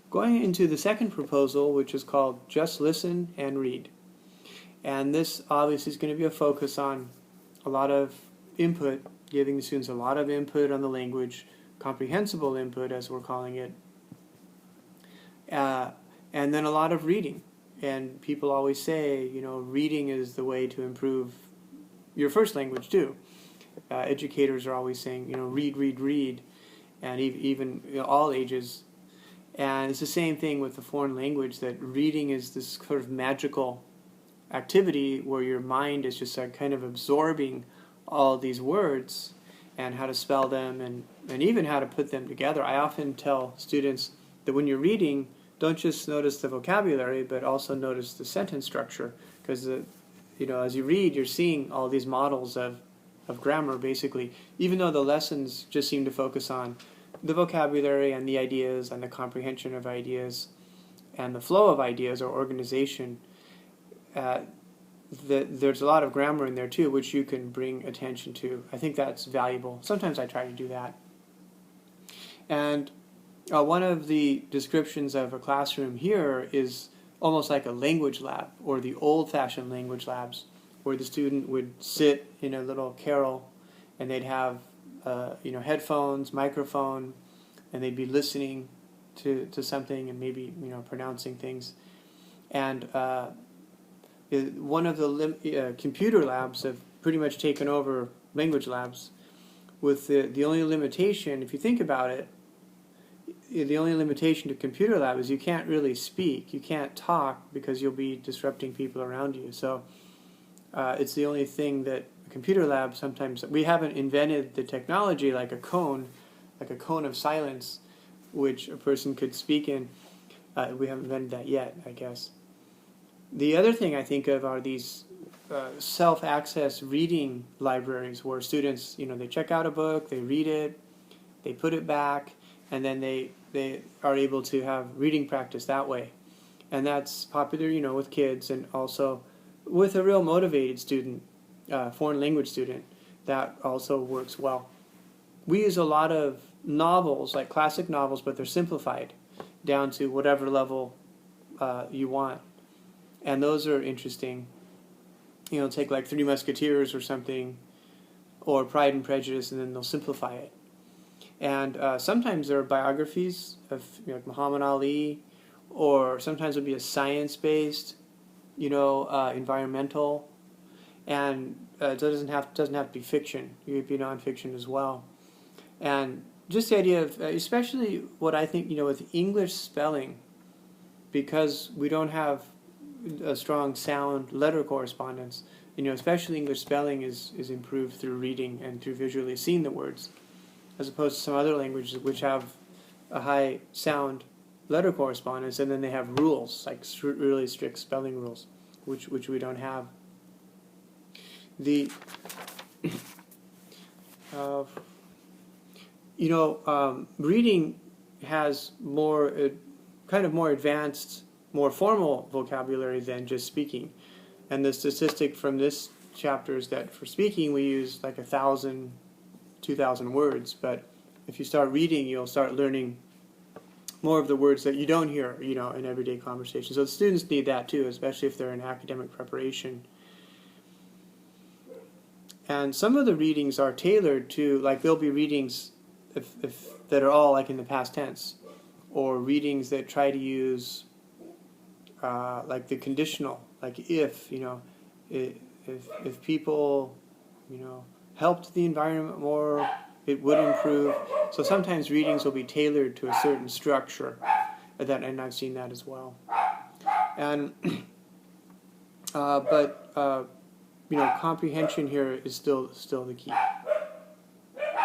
Going into the second proposal, which is called Just Listen and Read. And this obviously is going to be a focus on a lot of input, giving the students a lot of input on the language, comprehensible input as we're calling it, and then a lot of reading. And people always say, reading is the way to improve your first language too. Educators are always saying, read, read, read, and even all ages. And it's the same thing with the foreign language, that reading is this sort of magical activity where your mind is just kind of absorbing all these words and how to spell them and even how to put them together. I often tell students that when you're reading, don't just notice the vocabulary, but also notice the sentence structure, because as you read, you're seeing all these models of grammar, basically, even though the lessons just seem to focus on the vocabulary and the ideas and the comprehension of ideas and the flow of ideas or organization. There's a lot of grammar in there too, which you can bring attention to. I think that's valuable. Sometimes I try to do that. And one of the descriptions of a classroom here is almost like a language lab, or the old-fashioned language labs, where the student would sit in a little carrel and they'd have headphones, microphone, and they'd be listening to something and maybe pronouncing things. And one of the computer labs have pretty much taken over language labs, with the only limitation, if you think about it, the only limitation to computer lab is you can't really speak. You can't talk because you'll be disrupting people around you. So it's the only thing that a computer lab sometimes, we haven't invented the technology like a cone of silence, which a person could speak in. We haven't invented that yet, I guess. The other thing I think of are these self-access reading libraries where students, they check out a book, they read it, they put it back, and then they are able to have reading practice that way. And that's popular, with kids, and also with a real motivated student, foreign language student, that also works well. We use a lot of novels, like classic novels, but they're simplified down to whatever level you want. And those are interesting. Take like Three Musketeers or something, or Pride and Prejudice, and then they'll simplify it. And sometimes there are biographies of like Muhammad Ali, or sometimes it'll be a science-based, environmental, and it doesn't have to be fiction. It could be nonfiction as well. And just the idea of, especially what I think, with English spelling, because we don't have a strong sound letter correspondence, especially English spelling is improved through reading and through visually seeing the words, as opposed to some other languages which have a high sound letter correspondence, and then they have rules, like really strict spelling rules, which we don't have. The reading has more more advanced, more formal vocabulary than just speaking. And the statistic from this chapter is that for speaking we use like 1,000, 2,000 words, but if you start reading, you'll start learning more of the words that you don't hear, in everyday conversation. So the students need that too, especially if they're in academic preparation. And some of the readings are tailored to, like, there'll be readings if that are all like in the past tense, or readings that try to use like the conditional, like if people helped the environment more, it would improve. So sometimes readings will be tailored to a certain structure, and I've seen that as well. And but comprehension here is still the key.